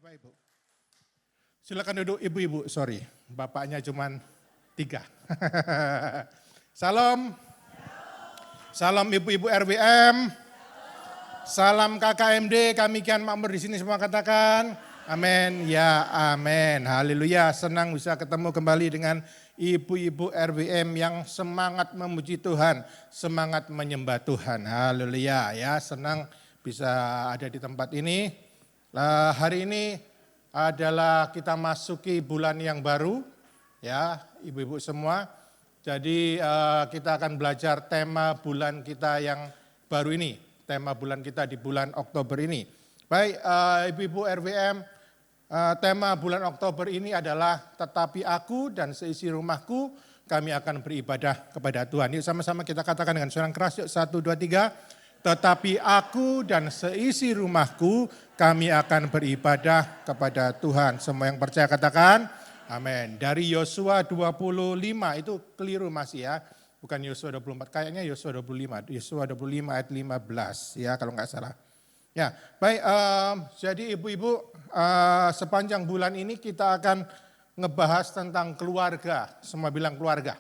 Bapak Ibu. Silakan duduk ibu-ibu, sorry. Bapaknya cuma 3. Salam. Salam ibu-ibu RWM. Salam KKMD, kami kian makmur di sini semua katakan. Amin, ya amin. Haleluya, senang bisa ketemu kembali dengan ibu-ibu RWM yang semangat memuji Tuhan, semangat menyembah Tuhan. Haleluya, ya senang bisa ada di tempat ini. Hari ini adalah kita masuki bulan yang baru, ya ibu-ibu semua. Jadi kita akan belajar tema bulan kita yang baru ini, tema bulan kita di bulan Oktober ini. Baik ibu-ibu RWM, tema bulan Oktober ini adalah tetapi aku dan seisi rumahku kami akan beribadah kepada Tuhan. Yuk sama-sama kita katakan dengan suara keras, yuk 1, 2, 3. Tetapi aku dan seisi rumahku kami akan beribadah kepada Tuhan. Semua yang percaya katakan amin. Dari Yosua 25 itu keliru masih ya. Bukan Yosua 24, kayaknya Yosua 25. Yosua 25 ayat 15 ya kalau nggak salah. Ya, baik jadi ibu-ibu sepanjang bulan ini kita akan ngebahas tentang keluarga. Semua bilang keluarga.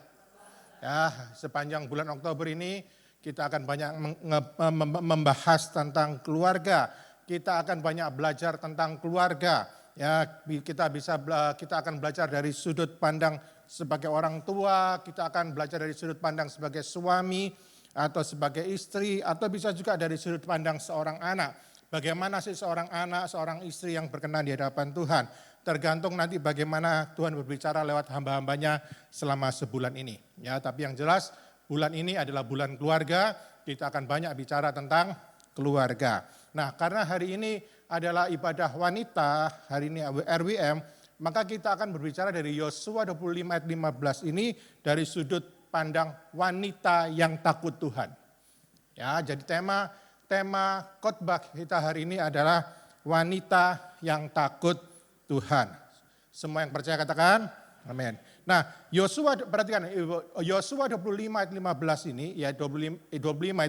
Ya, sepanjang bulan Oktober ini kita akan banyak membahas tentang keluarga. Kita akan banyak belajar tentang keluarga. Ya, kita akan belajar dari sudut pandang sebagai orang tua, kita akan belajar dari sudut pandang sebagai suami atau sebagai istri, atau bisa juga dari sudut pandang seorang anak. Bagaimana sih seorang anak, seorang istri yang berkenan di hadapan Tuhan. Tergantung nanti bagaimana Tuhan berbicara lewat hamba-hambanya selama sebulan ini. Ya, tapi yang jelas bulan ini adalah bulan keluarga, kita akan banyak bicara tentang keluarga. Nah, karena hari ini adalah ibadah wanita, hari ini RWM, maka kita akan berbicara dari Yosua 25 ayat 15 ini dari sudut pandang wanita yang takut Tuhan. Ya, jadi tema khotbah kita hari ini adalah wanita yang takut Tuhan. Semua yang percaya katakan amin. Nah, Yosua perhatikan Yosua 25 ayat 15 ini ya 25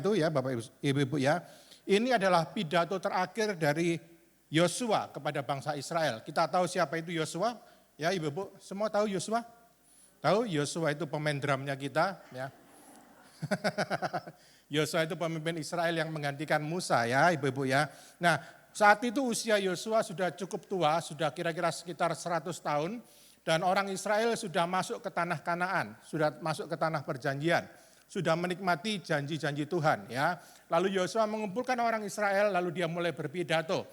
itu ya Bapak Ibu ya. Ini adalah pidato terakhir dari Yosua kepada bangsa Israel. Kita tahu siapa itu Yosua? Ya Ibu-ibu, semua tahu Yosua? Tahu Yosua itu pemain drumnya kita ya. Yosua itu pemimpin Israel yang menggantikan Musa ya Ibu-ibu ya. Nah, saat itu usia Yosua sudah cukup tua, sudah kira-kira sekitar 100 tahun. Dan orang Israel sudah masuk ke tanah Kanaan, sudah masuk ke tanah perjanjian, sudah menikmati janji-janji Tuhan. Ya. Lalu Yosua mengumpulkan orang Israel, lalu dia mulai berpidato.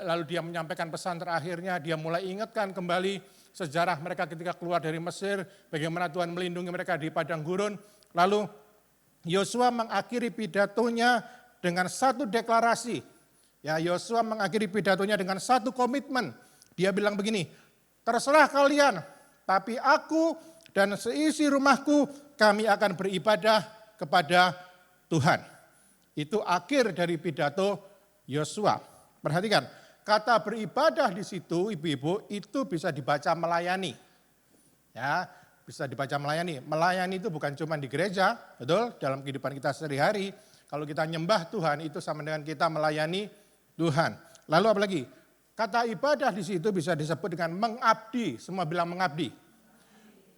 Lalu dia menyampaikan pesan terakhirnya, dia mulai ingatkan kembali sejarah mereka ketika keluar dari Mesir, bagaimana Tuhan melindungi mereka di padang gurun. Lalu Yosua mengakhiri pidatonya dengan satu deklarasi. Ya, Yosua mengakhiri pidatonya dengan satu komitmen. Dia bilang begini, terserah kalian, tapi aku dan seisi rumahku kami akan beribadah kepada Tuhan. Itu akhir dari pidato Yosua. Perhatikan, kata beribadah di situ ibu-ibu itu bisa dibaca melayani. Ya, bisa dibaca melayani. Melayani itu bukan cuma di gereja, betul? Dalam kehidupan kita sehari-hari, kalau kita nyembah Tuhan itu sama dengan kita melayani Tuhan. Lalu apa lagi? Kata ibadah di situ bisa disebut dengan mengabdi, semua bilang mengabdi.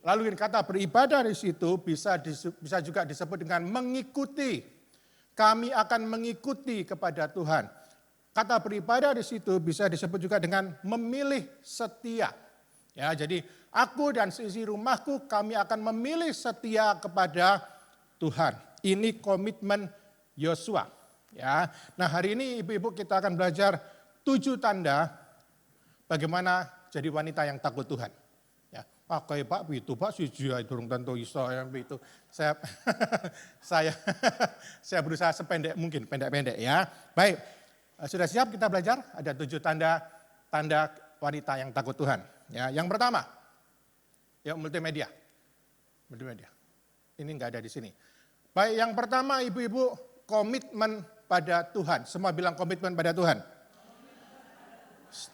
Lalu kata beribadah di situ bisa juga disebut dengan mengikuti. Kami akan mengikuti kepada Tuhan. Kata beribadah di situ bisa disebut juga dengan memilih setia. Ya, jadi aku dan seisi rumahku kami akan memilih setia kepada Tuhan. Ini komitmen Yosua. Ya, nah hari ini ibu-ibu kita akan belajar 7 tanda bagaimana jadi wanita yang takut Tuhan. Ya, kayak Pak itu Pak siji durung tentu iso yang itu. Saya berusaha sependek mungkin, pendek-pendek ya. Baik, sudah siap kita belajar? Ada 7 tanda wanita yang takut Tuhan. Ya, yang pertama, ya multimedia. Multimedia. Ini enggak ada di sini. Baik, yang pertama ibu-ibu komitmen pada Tuhan. Semua bilang komitmen pada Tuhan.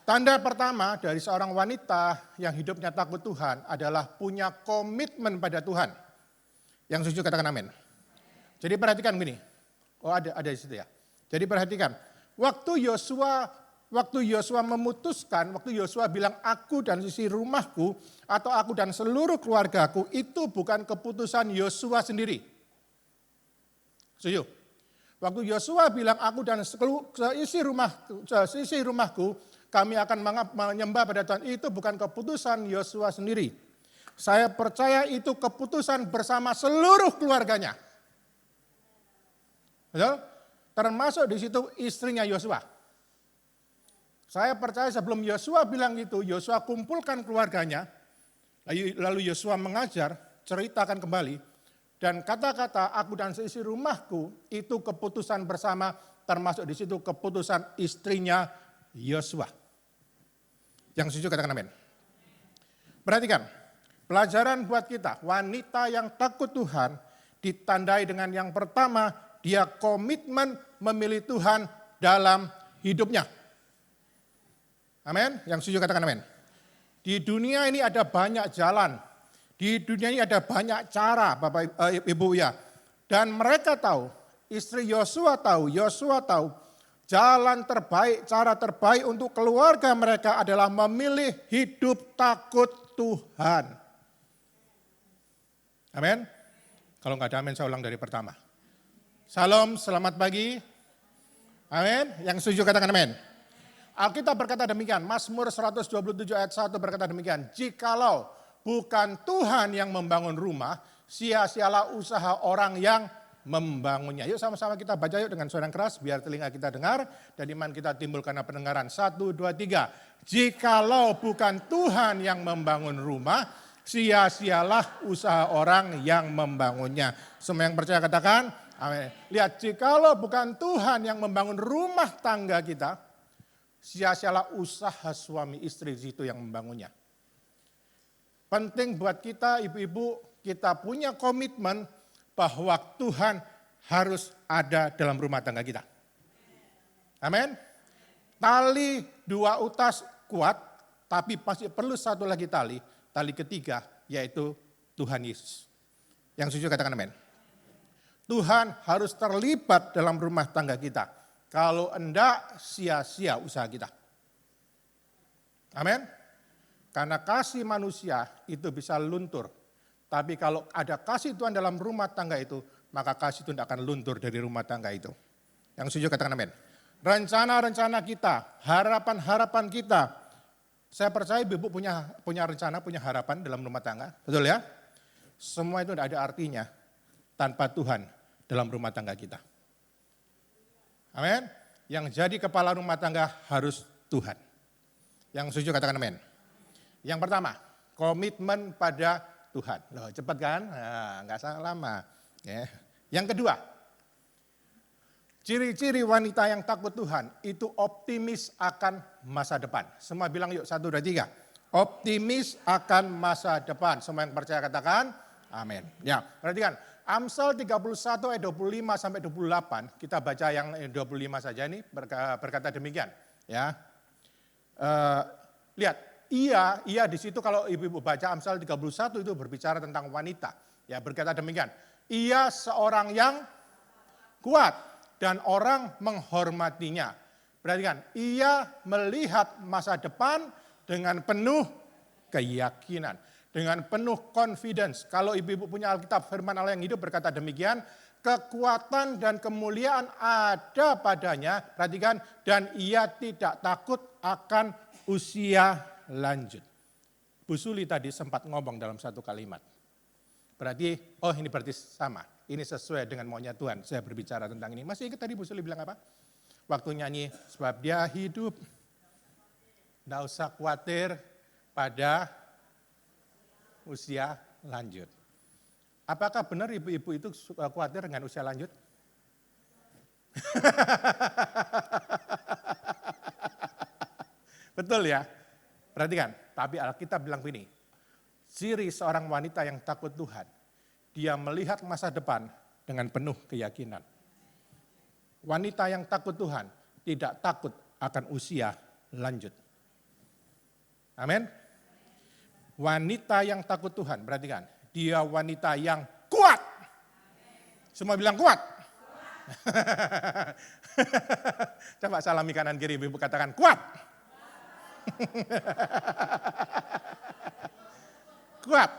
Tanda pertama dari seorang wanita yang hidupnya takut Tuhan adalah punya komitmen pada Tuhan. Yang setuju katakan amin. Jadi perhatikan gini. Oh ada di situ ya. Jadi perhatikan. Waktu Yosua waktu Yosua memutuskan, waktu Yosua bilang aku dan sisi rumahku atau aku dan seluruh keluargaku, itu bukan keputusan Yosua sendiri. Setuju? Waktu Yosua bilang aku dan sisi rumahku, kami akan menyembah pada Tuhan, itu bukan keputusan Yosua sendiri. Saya percaya itu keputusan bersama seluruh keluarganya. Betul? Termasuk di situ istrinya Yosua. Saya percaya sebelum Yosua bilang gitu, Yosua kumpulkan keluarganya, lalu Yosua mengajar, ceritakan kembali, dan kata-kata aku dan seisi rumahku itu keputusan bersama, termasuk di situ keputusan istrinya Yosua. Yang setuju katakan amin. Perhatikan, pelajaran buat kita, wanita yang takut Tuhan ditandai dengan yang pertama, dia komitmen memilih Tuhan dalam hidupnya. Amin. Yang setuju katakan amin. Di dunia ini ada banyak jalan. Di dunia ini ada banyak cara, Bapak Ibu ya. Dan mereka tahu, istri Yosua tahu, jalan terbaik, cara terbaik untuk keluarga mereka adalah memilih hidup takut Tuhan. Amin. Kalau enggak ada amin, saya ulang dari pertama. Salam, selamat pagi. Amin. Yang setuju katakan amin. Alkitab berkata demikian, Mazmur 127 ayat 1 berkata demikian, jikalau bukan Tuhan yang membangun rumah, sia-sialah usaha orang yang membangunnya. Yuk sama-sama kita baca yuk dengan suara yang keras, biar telinga kita dengar, dan iman kita timbul karena pendengaran. 1, 2, 3. Jikalau bukan Tuhan yang membangun rumah, sia-sialah usaha orang yang membangunnya. Semua yang percaya katakan, amin. Lihat, jikalau bukan Tuhan yang membangun rumah tangga kita, sia-sialah usaha suami istri itu yang membangunnya. Penting buat kita ibu-ibu, kita punya komitmen bahwa Tuhan harus ada dalam rumah tangga kita. Amin. Tali dua utas kuat, tapi masih perlu satu lagi tali ketiga, yaitu Tuhan Yesus. Yang setuju katakan amin. Tuhan harus terlibat dalam rumah tangga kita. Kalau enggak, sia-sia usaha kita. Amin. Karena kasih manusia itu bisa luntur. Tapi kalau ada kasih Tuhan dalam rumah tangga itu, maka kasih Tuhan akan luntur dari rumah tangga itu. Yang setuju katakan amin. Rencana-rencana kita, harapan-harapan kita. Saya percaya ibu punya rencana, punya harapan dalam rumah tangga. Betul ya? Semua itu tidak ada artinya tanpa Tuhan dalam rumah tangga kita. Amin. Yang jadi kepala rumah tangga harus Tuhan. Yang setuju katakan amin. Yang pertama, komitmen pada Tuhan. Loh, cepat kan? Nah, enggak salah lama. Ya. Yang kedua, ciri-ciri wanita yang takut Tuhan itu optimis akan masa depan. Semua bilang yuk 1, 2, 3. Optimis akan masa depan. Semua yang percaya katakan amin. Ya, perhatikan. Amsal 31 ayat 25 sampai 28, kita baca yang 25 saja ini berkata demikian. Ya, lihat, ia di situ kalau ibu-ibu baca Amsal 31 itu berbicara tentang wanita. Ya, berkata demikian, ia seorang yang kuat dan orang menghormatinya. Perhatikan, ia melihat masa depan dengan penuh keyakinan. Dengan penuh confidence. Kalau ibu-ibu punya Alkitab firman Allah yang hidup berkata demikian, kekuatan dan kemuliaan ada padanya, perhatikan, dan ia tidak takut akan usia lanjut. Bu Suli tadi sempat ngomong dalam satu kalimat. Berarti, oh ini berarti sama, ini sesuai dengan maunya Tuhan, saya berbicara tentang ini. Masih ingat tadi Bu Suli bilang apa? Waktu nyanyi, sebab dia hidup, tidak usah khawatir pada usia lanjut. Apakah benar ibu-ibu itu khawatir dengan usia lanjut? Betul ya? Perhatikan, tapi Alkitab bilang begini, ciri seorang wanita yang takut Tuhan, dia melihat masa depan dengan penuh keyakinan. Wanita yang takut Tuhan tidak takut akan usia lanjut. Amin. Wanita yang takut Tuhan, perhatikan, dia wanita yang kuat. Semua bilang kuat. Coba salami kanan kiri, ibu katakan kuat. Kuat.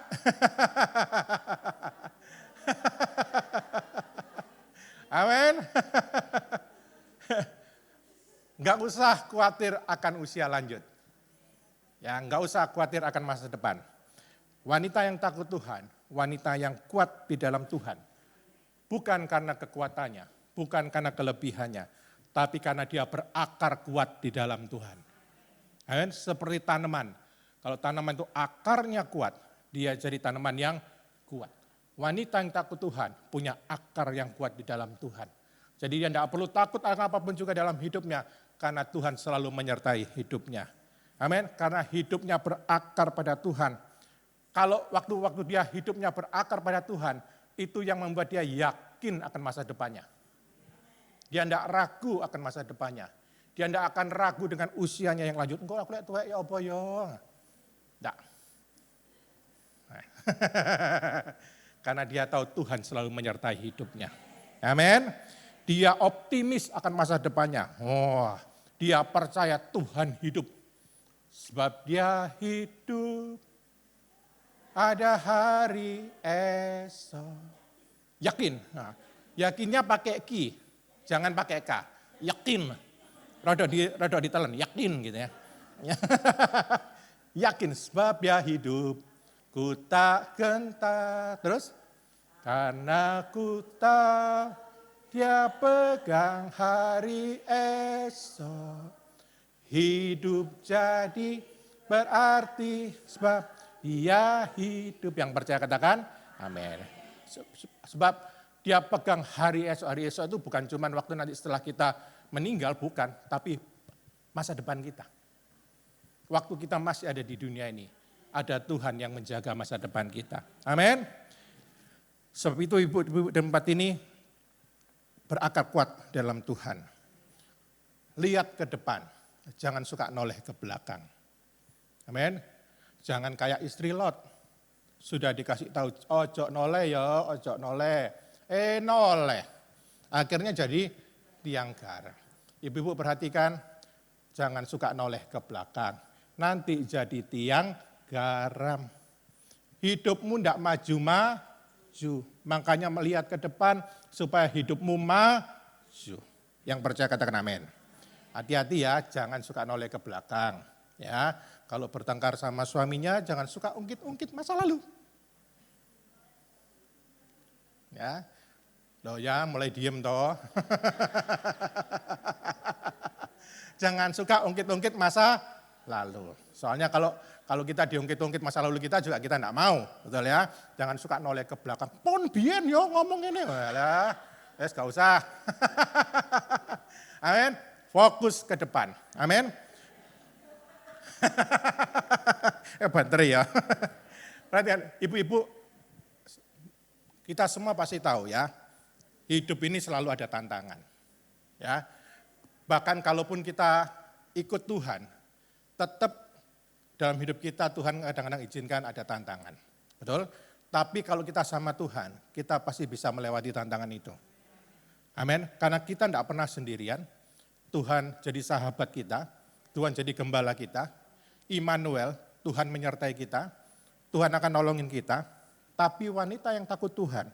Amin. Enggak usah khawatir akan usia lanjut. Ya, enggak usah khawatir akan masa depan. Wanita yang takut Tuhan, wanita yang kuat di dalam Tuhan. Bukan karena kekuatannya, bukan karena kelebihannya, tapi karena dia berakar kuat di dalam Tuhan. Amin. Seperti tanaman. Kalau tanaman itu akarnya kuat, dia jadi tanaman yang kuat. Wanita yang takut Tuhan punya akar yang kuat di dalam Tuhan. Jadi dia tidak perlu takut akan apapun juga dalam hidupnya, karena Tuhan selalu menyertai hidupnya. Amin. Karena hidupnya berakar pada Tuhan. Kalau waktu-waktu dia hidupnya berakar pada Tuhan, itu yang membuat dia yakin akan masa depannya. Dia tidak ragu akan masa depannya. Dia tidak akan ragu dengan usianya yang lanjut. Engkau aku lihat tua ya apa ya. Tidak. Karena dia tahu Tuhan selalu menyertai hidupnya. Amin. Dia optimis akan masa depannya. Oh, dia percaya Tuhan hidup. Sebab dia hidup. Ada hari esok. Yakin. Nah, yakinnya pakai ki, jangan pakai k. Yakin. Rada ditelan, yakin gitu ya. Yakin sebab dia hidup. Ku tak gentar. Terus? Karena ku tahu dia pegang hari esok. Hidup jadi berarti sebab dia hidup. Yang percaya katakan amin. Sebab dia pegang hari esok itu bukan cuma waktu nanti setelah kita meninggal, bukan. Tapi masa depan kita. Waktu kita masih ada di dunia ini, ada Tuhan yang menjaga masa depan kita. Amin. Sebab itu ibu-ibu dan tempat ini berakar kuat dalam Tuhan. Lihat ke depan, jangan suka noleh ke belakang. Amin. Jangan kayak istri Lot. Sudah dikasih tahu, ojo noleh ya, ojo noleh. Noleh. Akhirnya jadi tiang garam. Ibu-ibu perhatikan, jangan suka noleh ke belakang. Nanti jadi tiang garam. Hidupmu tidak maju. Makanya melihat ke depan supaya hidupmu maju. Yang percaya katakan amin. Hati-hati ya, jangan suka noleh ke belakang. Ya, kalau bertengkar sama suaminya jangan suka ungkit-ungkit masa lalu. Ya. Loh ya, mulai diem toh. Jangan suka ungkit-ungkit masa lalu. Soalnya kalau kita diungkit-ungkit masa lalu kita juga kita enggak mau, betul ya? Jangan suka noleh ke belakang. Pon bien yo ngomong ini. Walah, wes gak usah. Amin. Fokus ke depan. Amin. Banter ya. Perhatikan, ibu-ibu, kita semua pasti tahu ya, hidup ini selalu ada tantangan. Ya, bahkan kalaupun kita ikut Tuhan, tetap dalam hidup kita Tuhan kadang-kadang izinkan ada tantangan. Betul? Tapi kalau kita sama Tuhan, kita pasti bisa melewati tantangan itu. Amin. Karena kita tidak pernah sendirian, Tuhan jadi sahabat kita, Tuhan jadi gembala kita, Immanuel, Tuhan menyertai kita, Tuhan akan nolongin kita, tapi wanita yang takut Tuhan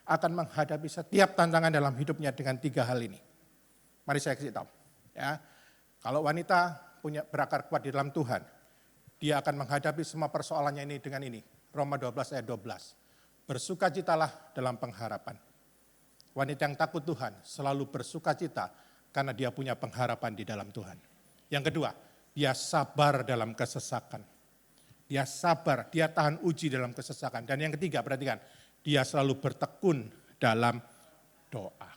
akan menghadapi setiap tantangan dalam hidupnya dengan 3 hal ini. Mari saya kasih tahu. Ya, kalau wanita punya berakar kuat di dalam Tuhan, dia akan menghadapi semua persoalannya ini dengan ini. Roma 12 ayat 12. Bersukacitalah dalam pengharapan. Wanita yang takut Tuhan selalu bersukacita karena dia punya pengharapan di dalam Tuhan. Yang kedua, dia sabar dalam kesesakan. Dia sabar, dia tahan uji dalam kesesakan. Dan yang ketiga, perhatikan, dia selalu bertekun dalam doa.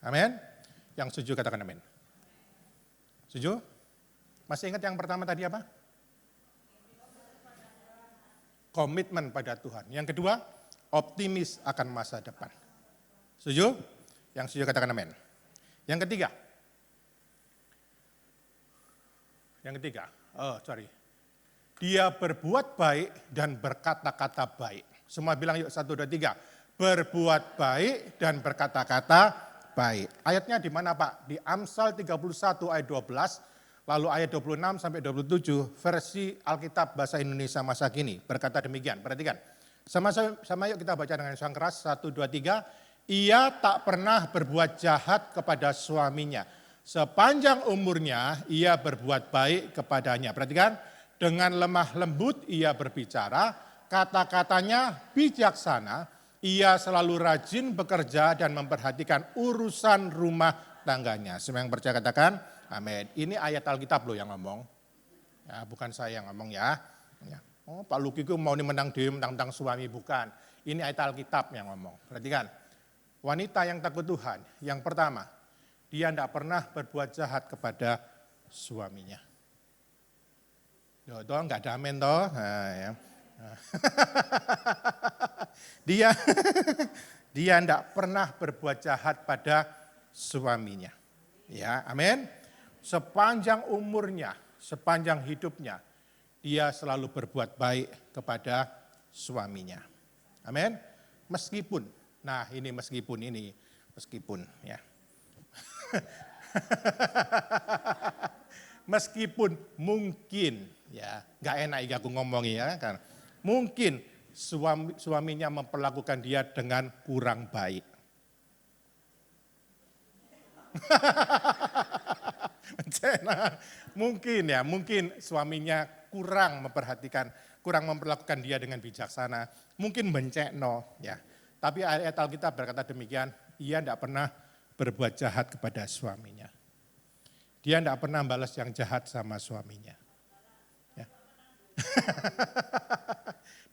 Amin. Yang setuju katakan amin. Setuju? Masih ingat yang pertama tadi apa? Komitmen pada Tuhan. Yang kedua, optimis akan masa depan. Setuju? Yang setuju katakan amin. Yang ketiga, dia berbuat baik dan berkata-kata baik. Semua bilang yuk 1, 2, 3. berbuat baik dan berkata-kata baik. Ayatnya di mana Pak? Di Amsal 31 ayat 12, lalu ayat 26 sampai 27 versi Alkitab bahasa Indonesia masa kini berkata demikian. Perhatikan. Sama yuk kita baca dengan suara keras. 1, 2, 3. Ia tak pernah berbuat jahat kepada suaminya. Sepanjang umurnya ia berbuat baik kepadanya. Perhatikan. Dengan lemah lembut ia berbicara. Kata-katanya bijaksana. Ia selalu rajin bekerja dan memperhatikan urusan rumah tangganya. Semua yang percaya katakan, amin. Ini ayat Alkitab loh yang ngomong. Ya, bukan saya yang ngomong ya. Oh, Pak Luki itu mau menang dewi tentang suami, bukan. Ini ayat Alkitab yang ngomong. Perhatikan. Wanita yang takut Tuhan, yang pertama, dia tidak pernah berbuat jahat kepada suaminya. Toh enggak ada amin toh. Nah, ya. Dia tidak pernah berbuat jahat pada suaminya. Ya, amin. Sepanjang umurnya, sepanjang hidupnya, dia selalu berbuat baik kepada suaminya. Amin. Meskipun, nah ini meskipun ya. Meskipun mungkin, ya nggak enak aku ngomongi ya kan. Mungkin suaminya memperlakukan dia dengan kurang baik. Mungkin suaminya kurang memperhatikan, kurang memperlakukan dia dengan bijaksana. Mungkin mencekno ya. Tapi ayat Alkitab berkata demikian, ia tidak pernah berbuat jahat kepada suaminya. Dia tidak pernah balas yang jahat sama suaminya. Ya.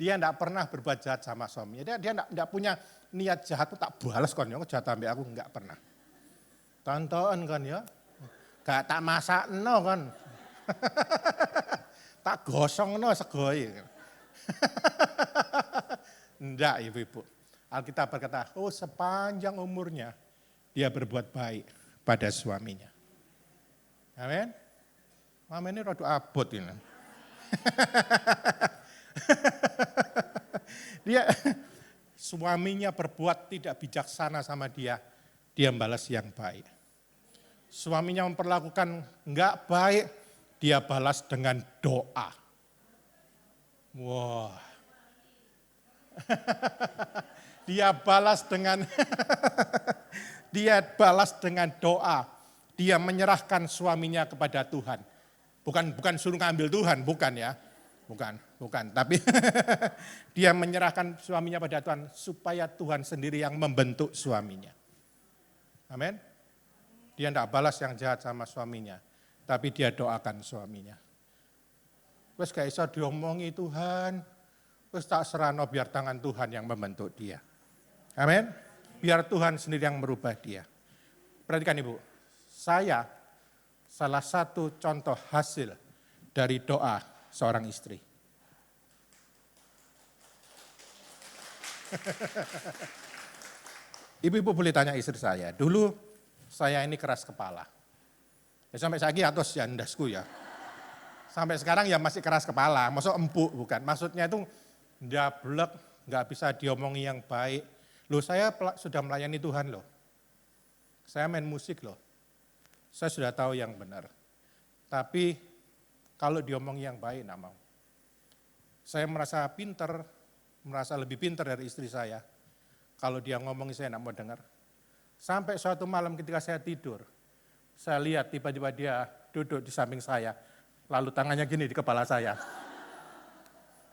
Dia tidak pernah berbuat jahat sama suaminya. Dia tidak punya niat jahat, tak balas kon ya, jahat sampai aku enggak pernah. Tonton kan ya, gak tak masak no kan, tak gosong no segoi. Enggak ibu-ibu. Alkitab berkata, oh sepanjang umurnya dia berbuat baik pada suaminya. Amin. Amin ini rada abot ini. Dia suaminya berbuat tidak bijaksana sama dia, dia balas yang baik. Suaminya memperlakukan enggak baik, dia balas dengan doa. Wah. Dia balas dengan doa. Dia menyerahkan suaminya kepada Tuhan. Bukan suruh ngambil Tuhan, bukan ya. Bukan. Tapi dia menyerahkan suaminya pada Tuhan supaya Tuhan sendiri yang membentuk suaminya. Amin. Dia tidak balas yang jahat sama suaminya, tapi dia doakan suaminya. Wes gak iso diomongi Tuhan, wes tak serano biar tangan Tuhan yang membentuk dia. Amin. Biar Tuhan sendiri yang merubah dia. Perhatikan Ibu, saya salah satu contoh hasil dari doa seorang istri. Ibu-ibu boleh tanya istri saya, dulu saya ini keras kepala. Ya sampai saiki atus ya ndasku ya. Sampai sekarang ya masih keras kepala, maksud empuk bukan. Maksudnya itu ndablek, nggak bisa diomongi yang baik. Loh saya sudah melayani Tuhan loh. Saya main musik loh. Saya sudah tahu yang benar. Tapi kalau diomongi yang baik enggak mau. Saya merasa pinter, merasa lebih pintar dari istri saya. Kalau dia ngomongin saya enggak mau dengar. Sampai suatu malam ketika saya tidur, saya lihat tiba-tiba dia duduk di samping saya, lalu tangannya gini di kepala saya.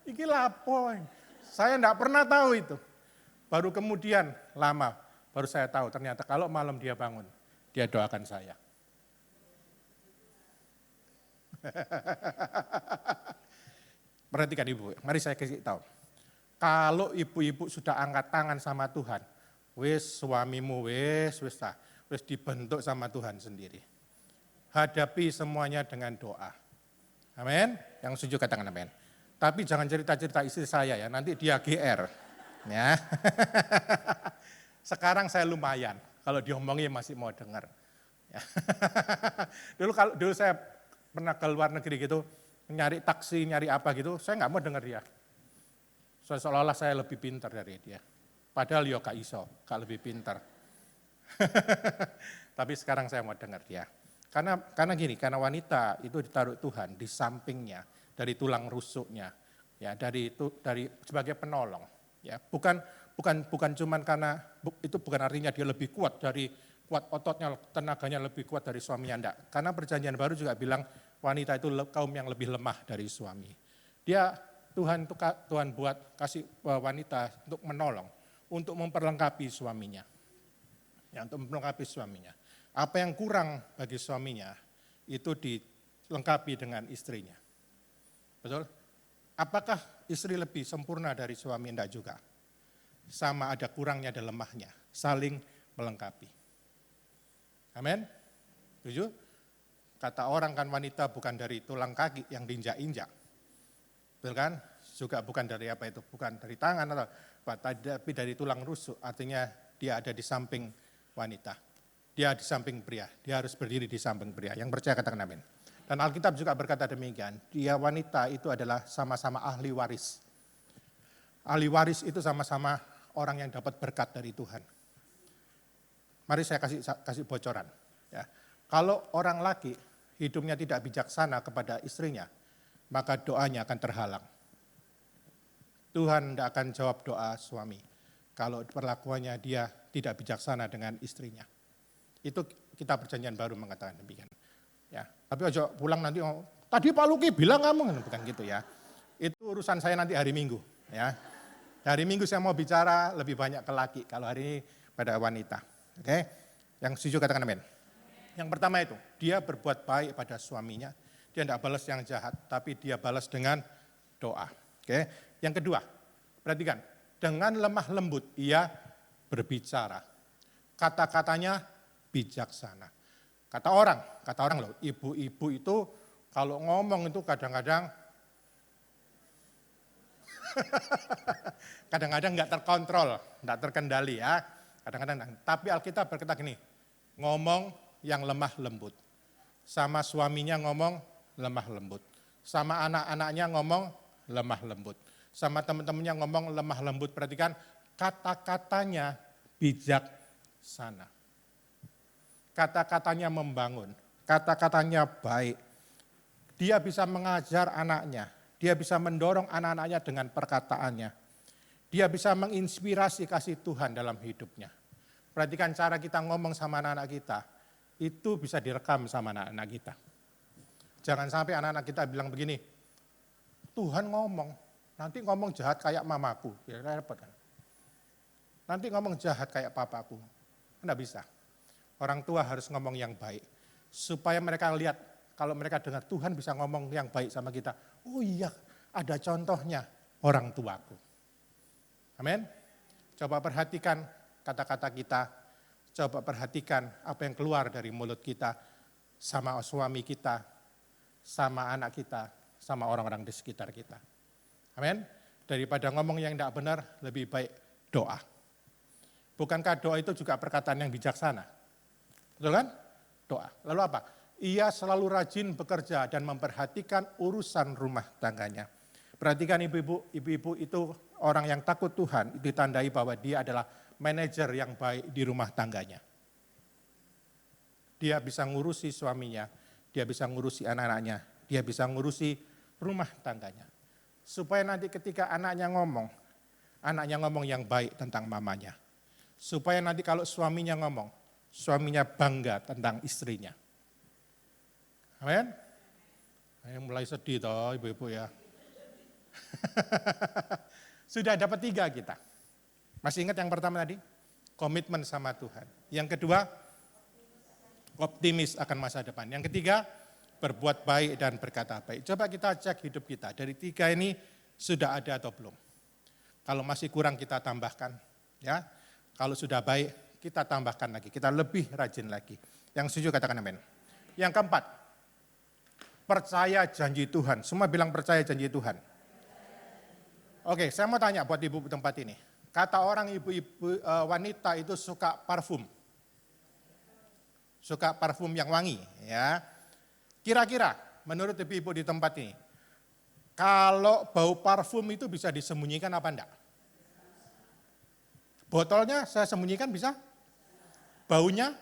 Iki lapo? Saya enggak pernah tahu itu. Baru kemudian lama, baru saya tahu ternyata kalau malam dia bangun, dia doakan saya. Perhatikan Ibu, mari saya kasih tahu. Kalau ibu-ibu sudah angkat tangan sama Tuhan, wis suamimu wis dibentuk sama Tuhan sendiri. Hadapi semuanya dengan doa. Amin. Yang setuju katakan amin. Tapi jangan cerita-cerita istri saya ya, nanti dia GR. Ya. Sekarang saya lumayan, kalau diomongin masih mau dengar. Ya. Dulu saya pernah ke luar negeri gitu, nyari taksi, nyari apa gitu, saya nggak mau dengar dia. Seolah-olah saya lebih pintar dari dia. Padahal yo gak iso, gak lebih pintar. Tapi sekarang saya mau dengar dia. Karena gini, karena wanita itu ditaruh Tuhan di sampingnya, dari tulang rusuknya, ya dari sebagai penolong. Ya, bukan cuman karena itu bukan artinya dia lebih kuat kuat ototnya, tenaganya lebih kuat dari suaminya, enggak. Karena perjanjian baru juga bilang wanita itu kaum yang lebih lemah dari suami. Tuhan buat kasih wanita untuk menolong, untuk memperlengkapi suaminya. Ya, untuk melengkapi suaminya. Apa yang kurang bagi suaminya itu dilengkapi dengan istrinya. Betul? Apakah istri lebih sempurna dari suami? Enggak juga. Sama ada kurangnya dan lemahnya, saling melengkapi. Amin? Setuju? Kata orang kan wanita bukan dari tulang kaki yang diinjak-injak. Betul kan? Juga bukan dari apa itu, bukan dari tangan atau tapi dari tulang rusuk, artinya dia ada di samping wanita. Dia di samping pria, dia harus berdiri di samping pria. Yang percaya katakan amin. Dan Alkitab juga berkata demikian, dia wanita itu adalah sama-sama ahli waris. Ahli waris itu sama-sama orang yang dapat berkat dari Tuhan. Mari saya kasih bocoran. Ya. Kalau orang laki hidupnya tidak bijaksana kepada istrinya, maka doanya akan terhalang. Tuhan tidak akan jawab doa suami kalau perlakuannya dia tidak bijaksana dengan istrinya. Itu kita perjanjian baru mengatakan demikian. Ya, tapi aja pulang nanti, tadi Pak Luki bilang kamu, bukan gitu ya. Itu urusan saya nanti hari Minggu. Ya, hari Minggu saya mau bicara lebih banyak ke laki, kalau hari ini pada wanita. Oke, yang setuju katakan amin. Yang pertama itu, dia berbuat baik pada suaminya, dia tidak balas yang jahat, tapi dia balas dengan doa. Oke, yang kedua, perhatikan, dengan lemah lembut ia berbicara. Kata-katanya bijaksana. Kata orang loh, ibu-ibu itu kalau ngomong itu kadang-kadang nggak terkontrol, nggak terkendali ya. Kadang-kadang, tapi Alkitab berkata gini, ngomong yang lemah lembut. Sama suaminya ngomong lemah lembut. Sama anak-anaknya ngomong lemah lembut. Sama teman-temannya ngomong lemah lembut. Perhatikan kata-katanya bijaksana. Kata-katanya membangun. Kata-katanya baik. Dia bisa mengajar anaknya. Dia bisa mendorong anak-anaknya dengan perkataannya. Dia bisa menginspirasi kasih Tuhan dalam hidupnya. Perhatikan cara kita ngomong sama anak-anak kita. Itu bisa direkam sama anak-anak kita. Jangan sampai anak-anak kita bilang begini, Tuhan ngomong, nanti ngomong jahat kayak mamaku. Ya repot kan. Nanti ngomong jahat kayak papaku. Enggak bisa. Orang tua harus ngomong yang baik. Supaya mereka lihat, kalau mereka dengar Tuhan bisa ngomong yang baik sama kita. Oh iya, ada contohnya orang tuaku. Amin. Coba perhatikan kata-kata kita. Coba perhatikan apa yang keluar dari mulut kita. Sama suami kita, sama anak kita, sama orang-orang di sekitar kita. Amin. Daripada ngomong yang tidak benar, lebih baik doa. Bukankah doa itu juga perkataan yang bijaksana? Betul kan? Doa. Lalu apa? Ia selalu rajin bekerja dan memperhatikan urusan rumah tangganya. Perhatikan ibu-ibu itu orang yang takut Tuhan, ditandai bahwa dia adalah manajer yang baik di rumah tangganya. Dia bisa ngurusi suaminya, dia bisa ngurusi anak-anaknya, dia bisa ngurusi rumah tangganya. Supaya nanti ketika anaknya ngomong yang baik tentang mamanya. Supaya nanti kalau suaminya ngomong, suaminya bangga tentang istrinya. Amin. Yang mulai sedih toh ibu-ibu ya. Sudah dapat 3 kita. Masih ingat yang pertama tadi? Komitmen sama Tuhan. Yang kedua, optimis akan masa depan. Yang ketiga, berbuat baik dan berkata baik. Coba kita cek hidup kita. Dari 3 ini sudah ada atau belum? Kalau masih kurang kita tambahkan. Ya. Kalau sudah baik, kita tambahkan lagi. Kita lebih rajin lagi. Yang setuju katakan amin. Yang keempat, percaya janji Tuhan. Semua bilang percaya janji Tuhan. Oke, saya mau tanya buat ibu tempat ini. Kata orang ibu-ibu wanita itu suka parfum. Suka parfum yang wangi, ya. Kira-kira menurut ibu-ibu di tempat ini, kalau bau parfum itu bisa disembunyikan apa enggak? Botolnya saya sembunyikan bisa? Baunya?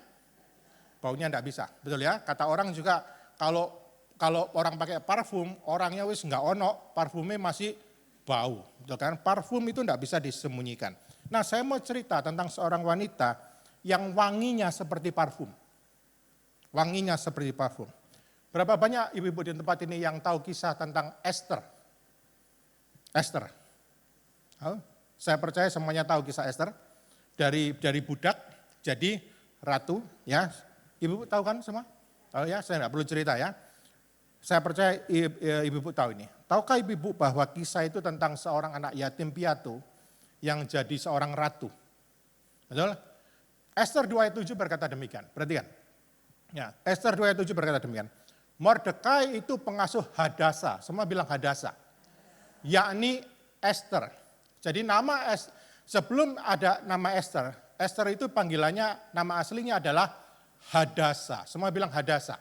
Baunya enggak bisa, betul ya? Kata orang juga kalau orang pakai parfum, orangnya wis enggak ono, parfumnya masih bau, betul kan? Parfum itu enggak bisa disembunyikan. Nah, saya mau cerita tentang seorang wanita yang wanginya seperti parfum. Wanginya seperti parfum. Berapa banyak ibu-ibu di tempat ini yang tahu kisah tentang Esther? Esther. Oh, saya percaya semuanya tahu kisah Esther. Dari budak jadi ratu, ya. Ibu tahu kan semua? Tahu ya, saya enggak perlu cerita ya. Saya percaya ibu-ibu tahu ini. Tahukah ibu-ibu bahwa kisah itu tentang seorang anak yatim piatu yang jadi seorang ratu? Betul? Esther 2 ayat 7 berkata demikian. Perhatikan. Ya, Esther 2 ayat 7 berkata demikian. Mordekai itu pengasuh Hadasa. Semua bilang Hadasa. Yakni Esther. Jadi sebelum ada nama Esther, Esther itu panggilannya, nama aslinya adalah Hadasa. Semua bilang Hadasa.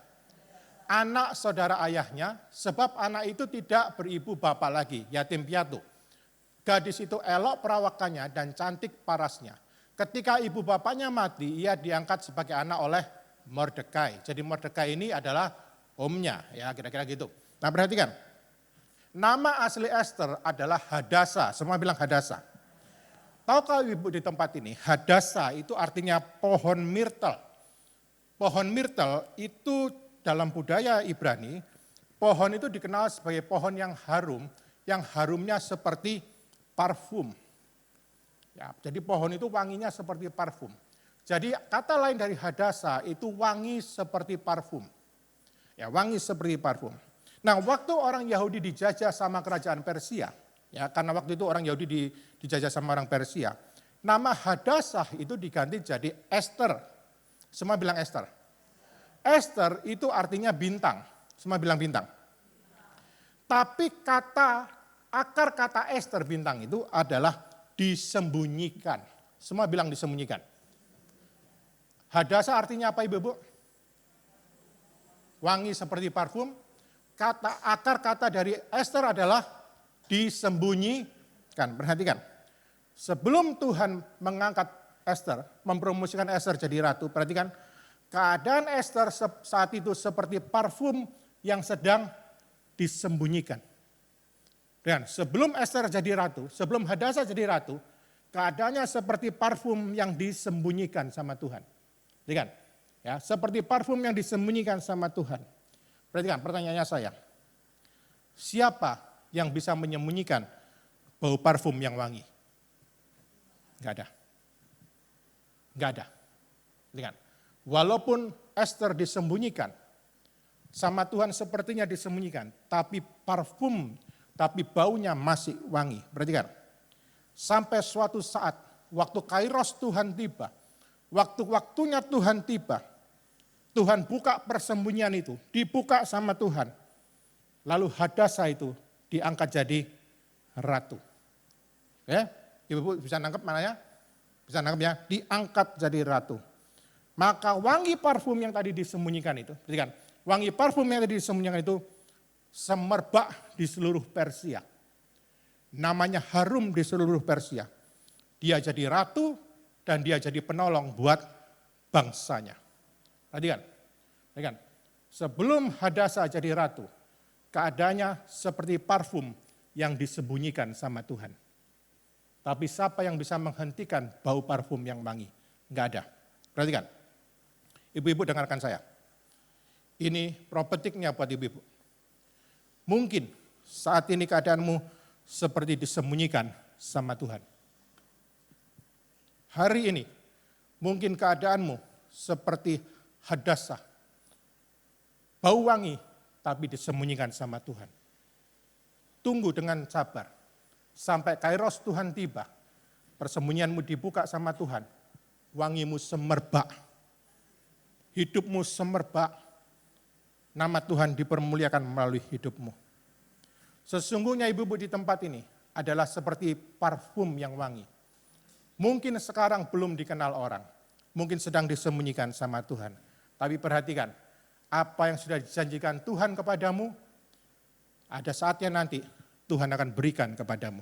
Anak saudara ayahnya, sebab anak itu tidak beribu bapak lagi, yatim piatu. Gadis itu elok perawakannya dan cantik parasnya. Ketika ibu bapaknya mati, ia diangkat sebagai anak oleh Mordekai. Jadi Mordekai ini adalah omnya, ya kira-kira gitu. Nah perhatikan, nama asli Esther adalah Hadasa. Semua bilang Hadasa. Tahukah ibu di tempat ini, Hadasa itu artinya pohon myrtle. Pohon myrtle itu dalam budaya Ibrani, pohon itu dikenal sebagai pohon yang harumnya seperti parfum. Ya, jadi pohon itu wanginya seperti parfum. Jadi kata lain dari Hadasa itu wangi seperti parfum. Ya, wangi seperti parfum. Nah, waktu orang Yahudi dijajah sama kerajaan Persia, ya karena waktu itu orang Yahudi dijajah sama orang Persia, nama Hadasah itu diganti jadi Esther. Semua bilang Esther. Esther itu artinya bintang. Semua bilang bintang. Tapi akar kata Esther bintang itu adalah disembunyikan. Semua bilang disembunyikan. Hadasa artinya apa ibu-ibu? Wangi seperti parfum. Akar kata dari Esther adalah disembunyikan. Perhatikan. Sebelum Tuhan mengangkat Esther, mempromosikan Esther jadi ratu, perhatikan. Keadaan Esther saat itu seperti parfum yang sedang disembunyikan. Dan sebelum Esther jadi ratu, sebelum Hadasa jadi ratu, keadaannya seperti parfum yang disembunyikan sama Tuhan. Perhatikan, ya, seperti parfum yang disembunyikan sama Tuhan. Perhatikan, pertanyaannya saya, siapa yang bisa menyembunyikan bau parfum yang wangi? Enggak ada. Enggak ada. Perhatikan, walaupun Esther disembunyikan, sama Tuhan sepertinya disembunyikan, tapi baunya masih wangi. Perhatikan, sampai suatu saat, waktu kairos Tuhan tiba, waktu-waktunya Tuhan tiba, Tuhan buka persembunyian itu, dibuka sama Tuhan. Lalu Hadasa itu diangkat jadi ratu. Ya, ibu-ibu bisa nangkep mana ya? Bisa nangkep ya? Diangkat jadi ratu. Maka wangi parfum yang tadi disembunyikan itu, perhatikan, wangi parfum yang tadi disembunyikan itu semerbak di seluruh Persia. Namanya harum di seluruh Persia. Dia jadi ratu dan dia jadi penolong buat bangsanya. Perhatikan. Sebelum Hadasa jadi ratu, keadaannya seperti parfum yang disembunyikan sama Tuhan. Tapi siapa yang bisa menghentikan bau parfum yang wangi? Enggak ada. Perhatikan. Ibu-ibu dengarkan saya. Ini prophetiknya buat ibu-ibu. Mungkin saat ini keadaanmu seperti disembunyikan sama Tuhan. Hari ini mungkin keadaanmu seperti Hadasa. Bau wangi tapi disembunyikan sama Tuhan. Tunggu dengan sabar. Sampai kairos Tuhan tiba. Persembunyianmu dibuka sama Tuhan. Wangimu semerbak. Hidupmu semerbak, nama Tuhan dipermuliakan melalui hidupmu. Sesungguhnya ibu-ibu di tempat ini adalah seperti parfum yang wangi. Mungkin sekarang belum dikenal orang, mungkin sedang disembunyikan sama Tuhan. Tapi perhatikan, apa yang sudah dijanjikan Tuhan kepadamu, ada saatnya nanti Tuhan akan berikan kepadamu.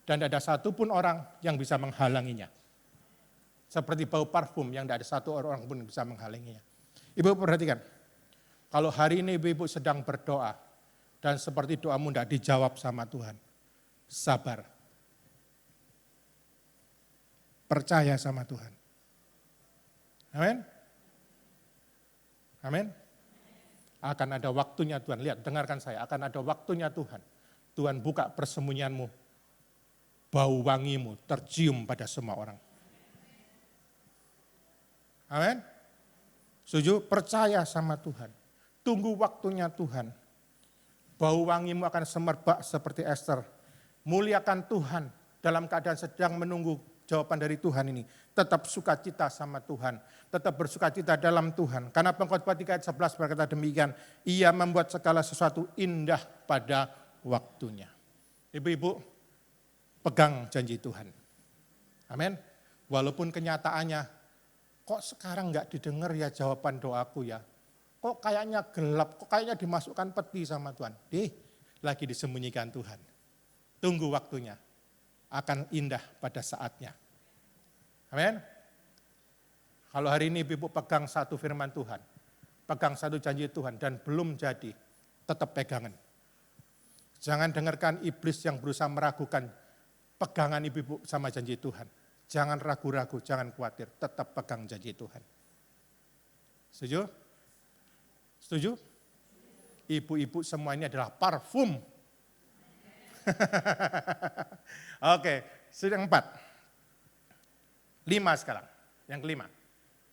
Dan tidak ada satupun orang yang bisa menghalanginya. Seperti bau parfum yang tidak ada satu orang pun yang bisa menghalanginya. Ibu perhatikan, kalau hari ini ibu sedang berdoa, dan seperti doamu tidak dijawab sama Tuhan, sabar. Percaya sama Tuhan. Amin. Amin. Akan ada waktunya Tuhan. Lihat, dengarkan saya. Akan ada waktunya Tuhan. Tuhan buka persembunyianmu. Bau wangimu tercium pada semua orang. Amin. Setuju? Percaya sama Tuhan. Tunggu waktunya Tuhan. Bau wangimu akan semerbak seperti Ester. Muliakan Tuhan dalam keadaan sedang menunggu jawaban dari Tuhan ini. Tetap sukacita sama Tuhan. Tetap bersukacita dalam Tuhan. Karena Pengkhotbah 3 ayat 11 berkata demikian. Ia membuat segala sesuatu indah pada waktunya. Ibu-ibu, pegang janji Tuhan. Amin. Walaupun kenyataannya, kok sekarang enggak didengar ya jawaban doaku ya. Kok kayaknya gelap, kok kayaknya dimasukkan peti sama Tuhan. Lagi disembunyikan Tuhan. Tunggu waktunya. Akan indah pada saatnya. Amin. Kalau hari ini ibu pegang satu firman Tuhan, pegang satu janji Tuhan dan belum jadi, tetap pegangan. Jangan dengarkan iblis yang berusaha meragukan pegangan ibu sama janji Tuhan. Jangan ragu-ragu, jangan khawatir, tetap pegang janji Tuhan. Setuju? Setuju? Ibu-ibu semua ini adalah parfum. Oke, sudah 4. 5 sekarang, yang kelima.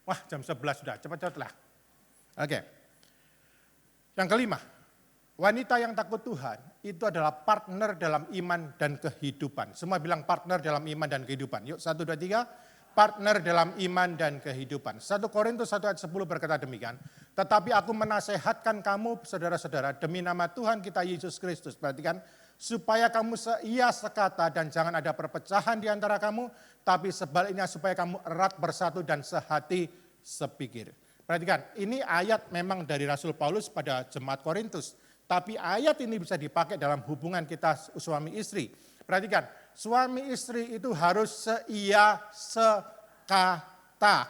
Wah, jam 11 sudah, cepat-cepatlah. Oke. Yang kelima, wanita yang takut Tuhan itu adalah partner dalam iman dan kehidupan. Semua bilang partner dalam iman dan kehidupan. Yuk, 1, 2, 3. Partner dalam iman dan kehidupan. 1 Korintus 1 ayat 10 berkata demikian. Tetapi aku menasehatkan kamu, saudara-saudara, demi nama Tuhan kita Yesus Kristus. Perhatikan, supaya kamu seia sekata dan jangan ada perpecahan di antara kamu, tapi sebaliknya supaya kamu erat bersatu dan sehati sepikir. Perhatikan, ini ayat memang dari Rasul Paulus pada jemaat Korintus, tapi ayat ini bisa dipakai dalam hubungan kita suami istri. Perhatikan, suami istri itu harus seia sekata.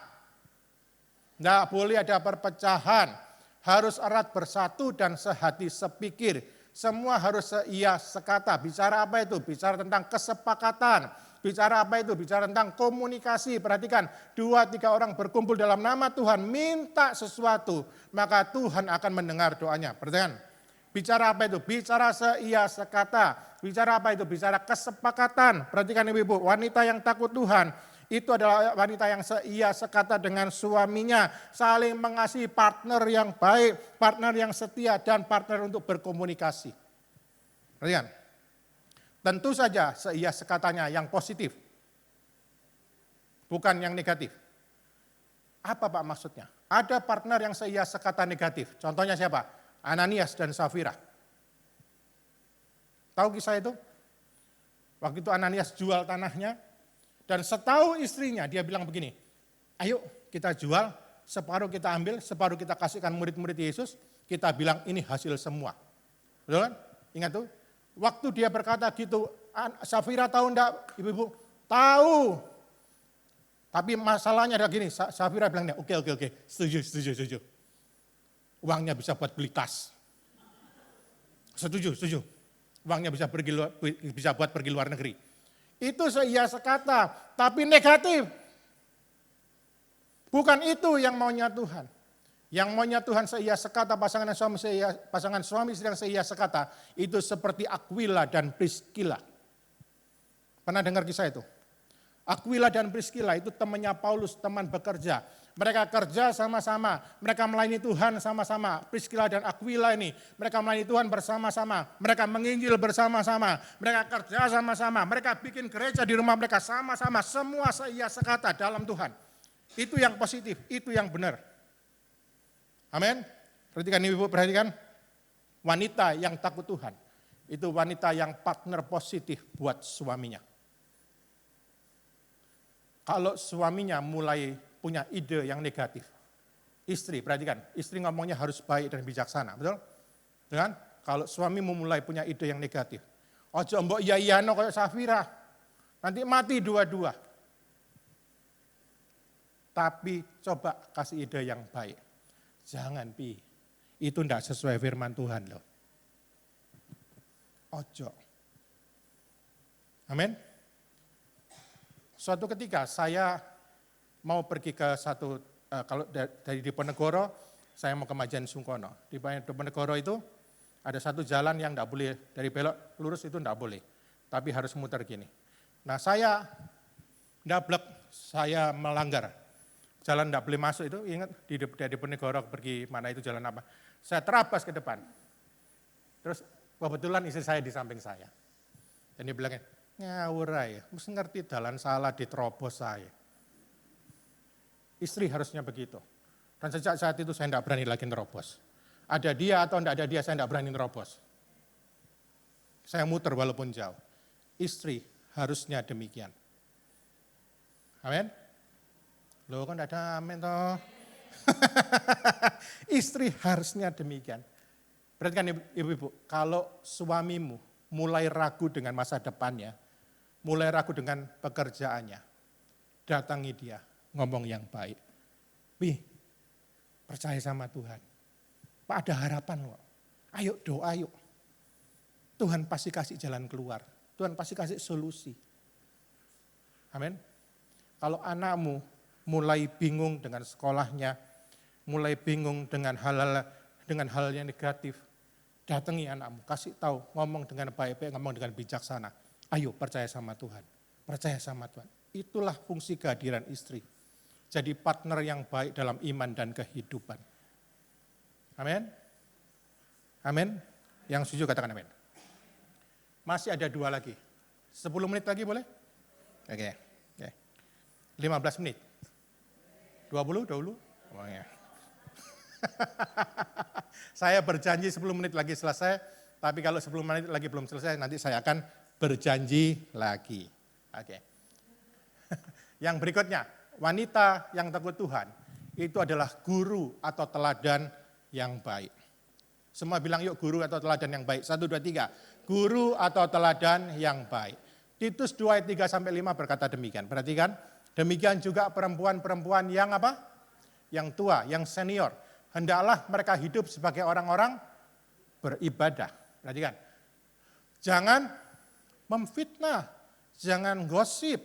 Tidak boleh ada perpecahan, harus erat bersatu dan sehati sepikir. Semua harus seia sekata. Bicara apa itu? Bicara tentang kesepakatan. Bicara apa itu? Bicara tentang komunikasi. Perhatikan, 2-3 orang berkumpul dalam nama Tuhan, minta sesuatu, maka Tuhan akan mendengar doanya. Perhatikan, bicara apa itu? Bicara seia sekata. Bicara apa itu? Bicara kesepakatan. Perhatikan ibu-ibu, wanita yang takut Tuhan, itu adalah wanita yang seia sekata dengan suaminya, saling mengasihi, partner yang baik, partner yang setia, dan partner untuk berkomunikasi. Perhatikan, tentu saja seia sekatanya yang positif, bukan yang negatif. Apa Pak maksudnya? Ada partner yang seia sekata negatif, contohnya siapa? Ananias dan Safira. Tahu kisah itu? Waktu itu Ananias jual tanahnya, dan setahu istrinya dia bilang begini, ayo kita jual, separuh kita ambil, separuh kita kasihkan murid-murid Yesus, kita bilang ini hasil semua. Betul kan? Ingat tuh? Waktu dia berkata gitu, Safira tahu enggak ibu-ibu? Tahu. Tapi masalahnya ada gini, Safira bilang, oke, setuju. Uangnya bisa buat beli tas. Setuju. Uangnya bisa buat pergi luar negeri. Itu seia sekata, tapi negatif. Bukan itu yang maunya Tuhan. Yang maunya Tuhan seia sekata, pasangan suami istri yang seia sekata, itu seperti Aquila dan Priscilla. Pernah dengar kisah itu? Aquila dan Priscilla itu temannya Paulus, teman bekerja. Mereka kerja sama-sama, mereka melayani Tuhan sama-sama. Priscilla dan Aquila ini, mereka melayani Tuhan bersama-sama. Mereka menginjil bersama-sama, mereka kerja sama-sama. Mereka bikin gereja di rumah mereka sama-sama. Semua seia sekata dalam Tuhan. Itu yang positif, itu yang benar. Amin. Perhatikan ibu, perhatikan. Wanita yang takut Tuhan, itu wanita yang partner positif buat suaminya. Kalau suaminya mulai punya ide yang negatif, istri, perhatikan, istri ngomongnya harus baik dan bijaksana, betul? Dengan kalau suami mulai punya ide yang negatif, ojo mbok iya-iyano kayak Safira, Nanti mati dua-dua. Tapi coba kasih ide yang baik. Jangan pi, itu tidak sesuai firman Tuhan loh. Ojo. Amin. Suatu ketika saya mau pergi ke kalau dari Diponegoro, saya mau ke Majen Sungkono. Di Diponegoro itu ada satu jalan yang tidak boleh, dari belok lurus itu tidak boleh. Tapi harus muter gini. Nah saya ndablek, saya melanggar. Jalan tidak boleh masuk itu, ingat dari Diponegoro pergi mana itu jalan apa. Saya terabas ke depan. Terus kebetulan istri saya di samping saya. Dan dia bilangnya, ngawur ya, mesti ngerti jalan salah diterobos saya. Istri harusnya begitu. Dan sejak saat itu saya tidak berani lagi nerobos. Ada dia atau tidak ada dia, saya tidak berani nerobos. Saya muter walaupun jauh. Istri harusnya demikian. Amin. Loh kan tidak ada amin toh. Istri harusnya demikian. Berarti kan ibu-ibu, kalau suamimu mulai ragu dengan masa depannya, mulai ragu dengan pekerjaannya, datangi dia, ngomong yang baik. Wih, percaya sama Tuhan. Pak ada harapan kok. Ayo doa yuk. Tuhan pasti kasih jalan keluar. Tuhan pasti kasih solusi. Amin. Kalau anakmu mulai bingung dengan sekolahnya, mulai bingung dengan hal yang negatif, datangi anakmu, kasih tahu, ngomong dengan baik-baik, ngomong dengan bijaksana. Ayo percaya sama Tuhan, percaya sama Tuhan. Itulah fungsi kehadiran istri. Jadi partner yang baik dalam iman dan kehidupan. Amin. Amin. Yang setuju katakan amin. Masih ada 2 lagi. 10 menit lagi boleh? Oke. 15 menit. 20? Oh, ya. Saya berjanji 10 menit lagi selesai, tapi kalau 10 menit lagi belum selesai, nanti saya akan berjanji lagi. Oke. Yang berikutnya, wanita yang takut Tuhan, itu adalah guru atau teladan yang baik. Semua bilang yuk guru atau teladan yang baik. 1, 2, 3. Guru atau teladan yang baik. Titus 2 ayat 3-5 berkata demikian. Perhatikan, demikian juga perempuan-perempuan yang apa? Yang tua, yang senior. Hendaklah mereka hidup sebagai orang-orang beribadah. Perhatikan, jangan memfitnah, jangan gosip.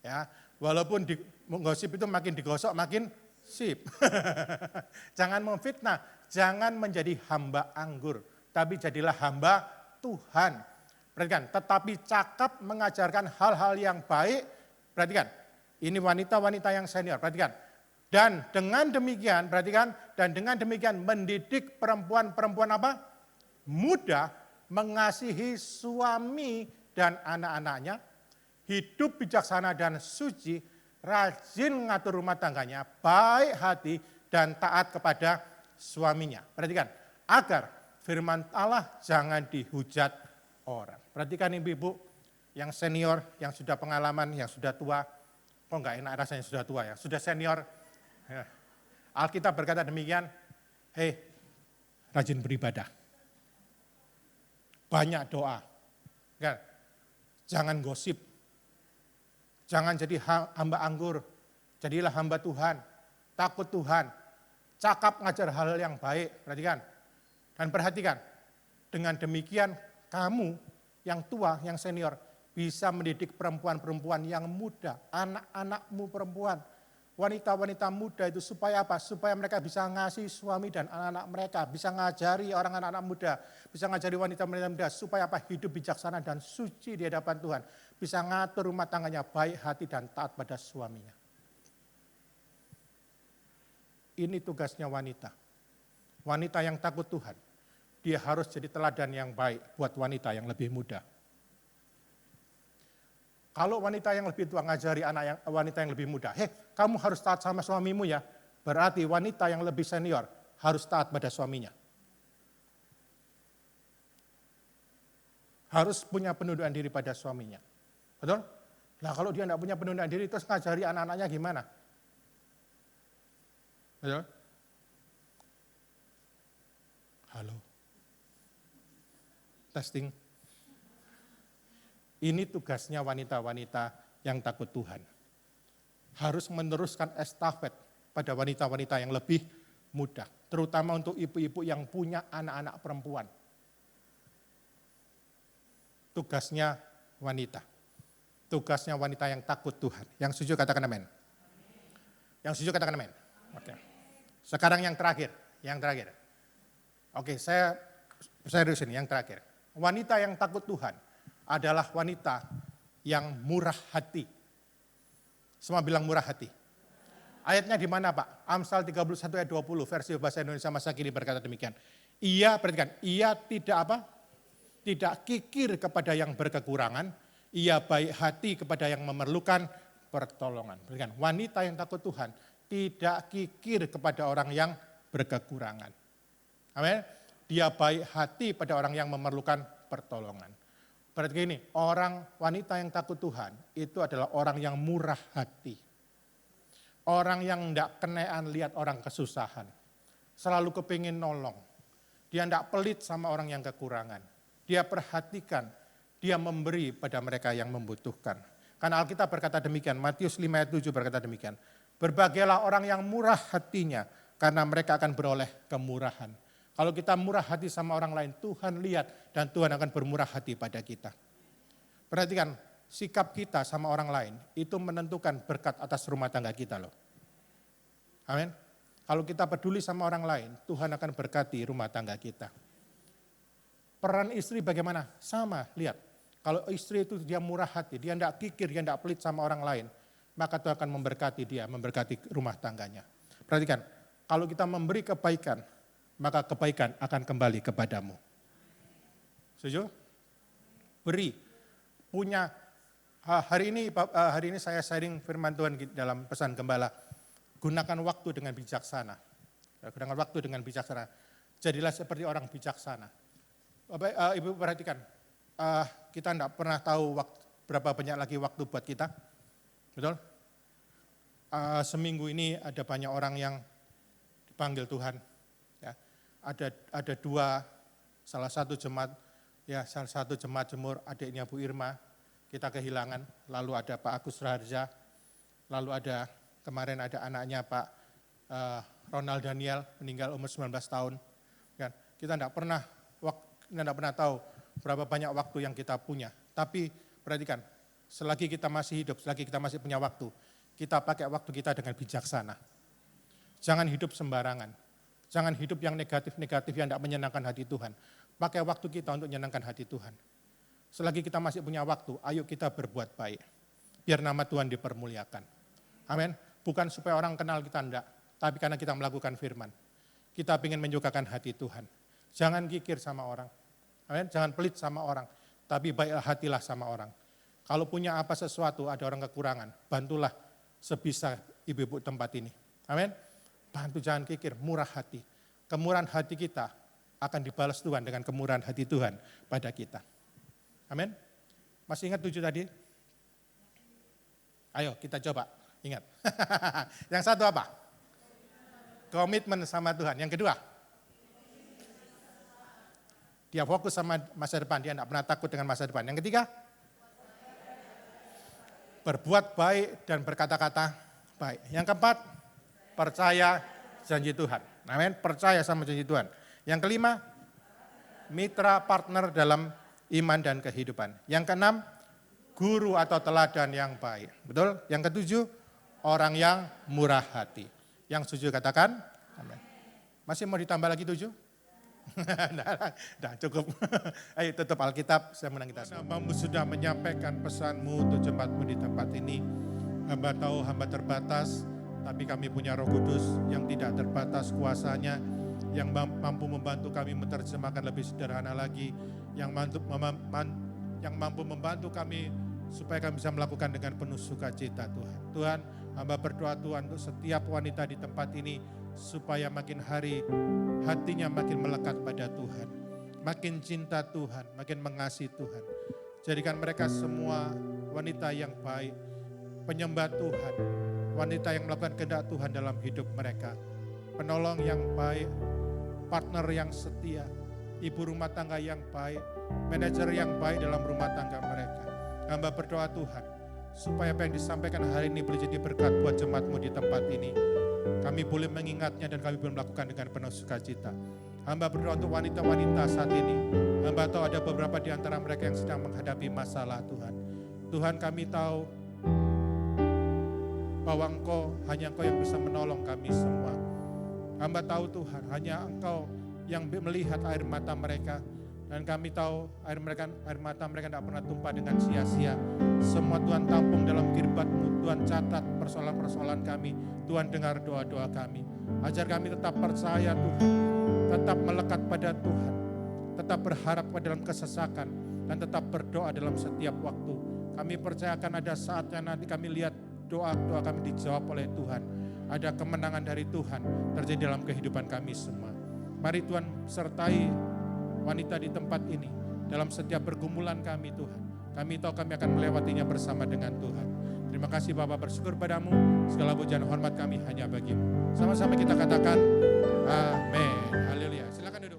Ya, walaupun gosip itu makin digosok makin sip. Jangan memfitnah, jangan menjadi hamba anggur, tapi jadilah hamba Tuhan. Perhatikan, tetapi cakap mengajarkan hal-hal yang baik. Perhatikan, ini wanita-wanita yang senior. Perhatikan, dan dengan demikian, perhatikan, dan dengan demikian mendidik perempuan-perempuan apa? Muda mengasihi suami dan anak-anaknya, hidup bijaksana dan suci, rajin ngatur rumah tangganya, baik hati dan taat kepada suaminya. Perhatikan, agar firman Allah jangan dihujat orang. Perhatikan ibu-ibu yang senior, yang sudah pengalaman, yang sudah tua. Kok enggak enak rasanya sudah tua ya, sudah senior. Ya. Alkitab berkata demikian, hei rajin beribadah. Banyak doa. Kan? Jangan gosip. Jangan jadi hamba anggur. Jadilah hamba Tuhan. Takut Tuhan. Cakap ngajar hal yang baik. Perhatikan. Dan perhatikan. Dengan demikian kamu yang tua, yang senior, bisa mendidik perempuan-perempuan yang muda, anak-anakmu perempuan, wanita-wanita muda itu supaya apa? Supaya mereka bisa ngasih suami dan anak-anak mereka, bisa ngajari orang anak-anak muda, bisa ngajari wanita-wanita muda, supaya apa? Hidup bijaksana dan suci di hadapan Tuhan, bisa ngatur rumah tangganya baik hati dan taat pada suaminya. Ini tugasnya wanita. Wanita yang takut Tuhan. Dia harus jadi teladan yang baik buat wanita yang lebih muda. Kalau wanita yang lebih tua ngajari wanita yang lebih muda, kamu harus taat sama suamimu ya. Berarti wanita yang lebih senior harus taat pada suaminya. Harus punya penundukan diri pada suaminya. Betul? Nah kalau dia tidak punya penundukan diri, terus ngajari anak-anaknya gimana? Betul? Halo? Testing. Ini tugasnya wanita-wanita yang takut Tuhan. Harus meneruskan estafet pada wanita-wanita yang lebih muda. Terutama untuk ibu-ibu yang punya anak-anak perempuan. Tugasnya wanita. Tugasnya wanita yang takut Tuhan. Yang setuju katakan amin. Yang setuju katakan amin. Oke. Sekarang yang terakhir. Oke, saya terusin yang terakhir. Wanita yang takut Tuhan adalah wanita yang murah hati. Semua bilang murah hati. Ayatnya di mana Pak? Amsal 31 ayat 20 versi bahasa Indonesia masa kini berkata demikian. Perhatikan, ia tidak apa? Tidak kikir kepada yang berkekurangan, ia baik hati kepada yang memerlukan pertolongan. Perhatikan, wanita yang takut Tuhan tidak kikir kepada orang yang berkekurangan. Amin. Dia baik hati pada orang yang memerlukan pertolongan. Berarti gini, wanita yang takut Tuhan itu adalah orang yang murah hati. Orang yang tidak kenaan lihat orang kesusahan. Selalu kepingin nolong. Dia tidak pelit sama orang yang kekurangan. Dia perhatikan, dia memberi pada mereka yang membutuhkan. Karena Alkitab berkata demikian, Matius 5 ayat 7 berkata demikian. Berbagailah orang yang murah hatinya, karena mereka akan beroleh kemurahan. Kalau kita murah hati sama orang lain, Tuhan lihat dan Tuhan akan bermurah hati pada kita. Perhatikan, sikap kita sama orang lain itu menentukan berkat atas rumah tangga kita loh. Amin. Kalau kita peduli sama orang lain, Tuhan akan berkati rumah tangga kita. Peran istri bagaimana? Sama, lihat. Kalau istri itu dia murah hati, dia tidak kikir, dia tidak pelit sama orang lain, maka Tuhan akan memberkati dia, memberkati rumah tangganya. Perhatikan, kalau kita memberi kebaikan, maka kebaikan akan kembali kepadamu. Setuju? Beri. Hari ini saya sharing firman Tuhan dalam pesan gembala. Gunakan waktu dengan bijaksana. Gunakan waktu dengan bijaksana. Jadilah seperti orang bijaksana. Ibu perhatikan, kita tidak pernah tahu berapa banyak lagi waktu buat kita. Betul? Seminggu ini ada banyak orang yang dipanggil Tuhan. Ada salah satu jemaat Jemur, adiknya Bu Irma, kita kehilangan. Lalu ada Pak Agus Raharja, lalu kemarin ada anaknya Pak Ronald Daniel, meninggal umur 19 tahun. Kita tidak pernah tahu berapa banyak waktu yang kita punya. Tapi perhatikan, selagi kita masih hidup, selagi kita masih punya waktu, kita pakai waktu kita dengan bijaksana. Jangan hidup sembarangan. Jangan hidup yang negatif-negatif yang tidak menyenangkan hati Tuhan. Pakai waktu kita untuk menyenangkan hati Tuhan. Selagi kita masih punya waktu, ayo kita berbuat baik. Biar nama Tuhan dipermuliakan. Amin. Bukan supaya orang kenal kita, enggak. Tapi karena kita melakukan firman. Kita ingin menyukakan hati Tuhan. Jangan kikir sama orang. Amin. Jangan pelit sama orang. Tapi baiklah hatilah sama orang. Kalau punya apa sesuatu, ada orang kekurangan, bantulah sebisa ibu-ibu tempat ini. Amin. Bantu, jangan kikir, murah hati. Kemurahan hati kita akan dibalas Tuhan dengan kemurahan hati Tuhan pada kita. Amin. Masih ingat 7 tadi? Ayo kita coba, ingat. Yang satu apa? Komitmen sama Tuhan. Yang kedua? Dia fokus sama masa depan, dia tidak pernah takut dengan masa depan. Yang ketiga? Berbuat baik dan berkata-kata baik. Yang keempat? Percaya janji Tuhan. Amin. Percaya sama janji Tuhan. Yang kelima, mitra partner dalam iman dan kehidupan. Yang keenam, guru atau teladan yang baik. Betul? Yang ketujuh, orang yang murah hati. Yang setuju katakan, amin. Masih mau ditambah lagi 7? Nah, cukup. Ayo tutup Alkitab, saya menang kita. Hamba-Mu sudah menyampaikan pesan-Mu untuk jemaat-Mu di tempat ini. Hamba tahu hamba terbatas, tapi kami punya Roh Kudus yang tidak terbatas kuasanya, yang mampu membantu kami menerjemahkan lebih sederhana lagi, yang mampu membantu kami supaya kami bisa melakukan dengan penuh sukacita Tuhan. Tuhan, hamba berdoa Tuhan untuk setiap wanita di tempat ini, supaya makin hari hatinya makin melekat pada Tuhan. Makin cinta Tuhan, makin mengasihi Tuhan. Jadikan mereka semua wanita yang baik, penyembah Tuhan, wanita yang melakukan kehendak Tuhan dalam hidup mereka. Penolong yang baik, partner yang setia, ibu rumah tangga yang baik, manajer yang baik dalam rumah tangga mereka. Hamba berdoa Tuhan, supaya apa yang disampaikan hari ini boleh jadi berkat buat jemaat-Mu di tempat ini. Kami boleh mengingatnya dan kami boleh melakukan dengan penuh sukacita. Hamba berdoa untuk wanita-wanita saat ini. Hamba tahu ada beberapa di antara mereka yang sedang menghadapi masalah Tuhan. Tuhan, kami tahu bahwa hanya Engkau yang bisa menolong kami semua. Hamba tahu Tuhan, hanya Engkau yang melihat air mata mereka. Dan kami tahu air mata mereka tidak pernah tumpah dengan sia-sia. Semua Tuhan tampung dalam kirbat-Mu. Tuhan catat persoalan-persoalan kami. Tuhan dengar doa-doa kami. Ajar kami tetap percaya Tuhan. Tetap melekat pada Tuhan. Tetap berharap pada dalam kesesakan. Dan tetap berdoa dalam setiap waktu. Kami percaya akan ada saatnya nanti kami lihat doa-doa kami dijawab oleh Tuhan. Ada kemenangan dari Tuhan terjadi dalam kehidupan kami semua. Mari Tuhan sertai wanita di tempat ini dalam setiap pergumulan kami Tuhan. Kami tahu kami akan melewatinya bersama dengan Tuhan. Terima kasih Bapak, bersyukur padamu. Segala puja dan hormat kami hanya bagimu. Sama-sama kita katakan amin. Haleluya. Silakan duduk.